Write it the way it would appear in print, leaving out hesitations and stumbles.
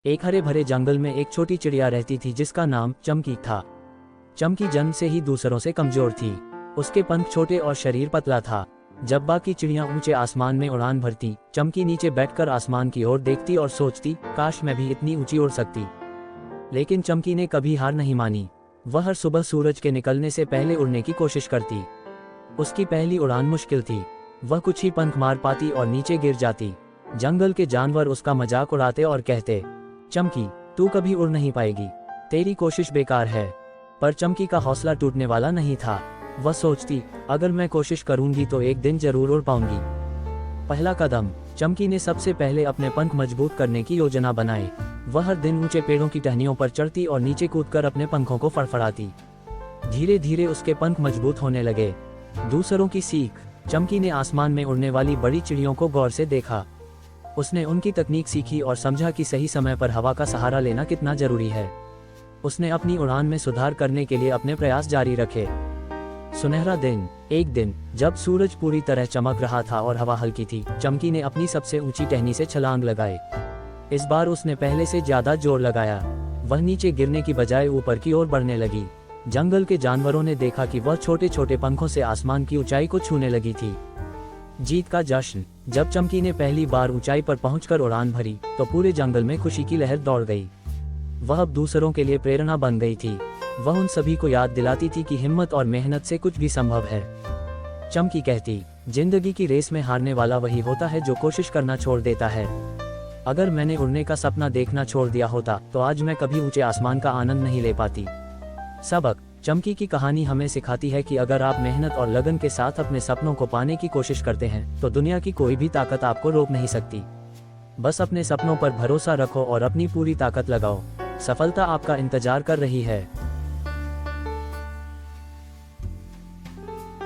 एक हरे भरे जंगल में एक छोटी चिड़िया रहती थी जिसका नाम चमकी था। चमकी जन्म से ही दूसरों से कमजोर थी। उसके पंख छोटे और शरीर पतला था। जब बाकी चिड़ियां ऊंचे आसमान में उड़ान भरती, चमकी नीचे बैठकर आसमान की ओर देखती और सोचती, काश मैं भी इतनी ऊंची उड़ सकती। लेकिन चमकी ने कभी हार नहीं मानी। वह हर सुबह सूरज के निकलने से पहले उड़ने की कोशिश करती। उसकी पहली उड़ान मुश्किल थी। वह कुछ ही पंख मार पाती और नीचे गिर जाती। जंगल के जानवर उसका मजाक उड़ाते और कहते, चमकी, तू कभी उड़ नहीं पाएगी, तेरी कोशिश बेकार है। पर चमकी का हौसला टूटने वाला नहीं था। वह सोचती, अगर मैं कोशिश करूंगी तो एक दिन जरूर उड़ पाऊंगी। पहला कदम, चमकी ने सबसे पहले अपने पंख मजबूत करने की योजना बनाई। वह हर दिन ऊंचे पेड़ों की टहनियों पर चढ़ती और नीचे कूदकर अपने पंखों को फड़फड़ाती। धीरे धीरे उसके पंख मजबूत होने लगे। दूसरों की सीख, चमकी ने आसमान में उड़ने वाली बड़ी चिड़ियों को गौर से देखा। उसने उनकी तकनीक सीखी और समझा कि सही समय पर हवा का सहारा लेना कितना जरूरी है। उसने अपनी उड़ान में सुधार करने के लिए अपने प्रयास जारी रखे। सुनहरा दिन, एक दिन जब सूरज पूरी तरह चमक रहा था और हवा हल्की थी, चमकी ने अपनी सबसे ऊंची टहनी से छलांग लगाई। इस बार उसने पहले से ज्यादा जोर लगाया। वह नीचे गिरने की बजाय ऊपर की ओर बढ़ने लगी। जंगल के जानवरों ने देखा कि वह छोटे छोटे पंखों से आसमान की ऊंचाई को छूने लगी थी। जीत का जश्न, जब चमकी ने पहली बार ऊंचाई पर पहुंचकर उड़ान भरी तो पूरे जंगल में खुशी की लहर दौड़ गई। वह अब दूसरों के लिए प्रेरणा बन गई थी। वह उन सभी को याद दिलाती थी कि हिम्मत और मेहनत से कुछ भी संभव है। चमकी कहती, जिंदगी की रेस में हारने वाला वही होता है जो कोशिश करना छोड़ देता है। अगर मैंने उड़ने का सपना देखना छोड़ दिया होता तो आज मैं कभी ऊंचे आसमान का आनंद नहीं ले पाती। सबक, चमकी की कहानी हमें सिखाती है कि अगर आप मेहनत और लगन के साथ अपने सपनों को पाने की कोशिश करते हैं तो दुनिया की कोई भी ताकत आपको रोक नहीं सकती। बस अपने सपनों पर भरोसा रखो और अपनी पूरी ताकत लगाओ। सफलता आपका इंतजार कर रही है।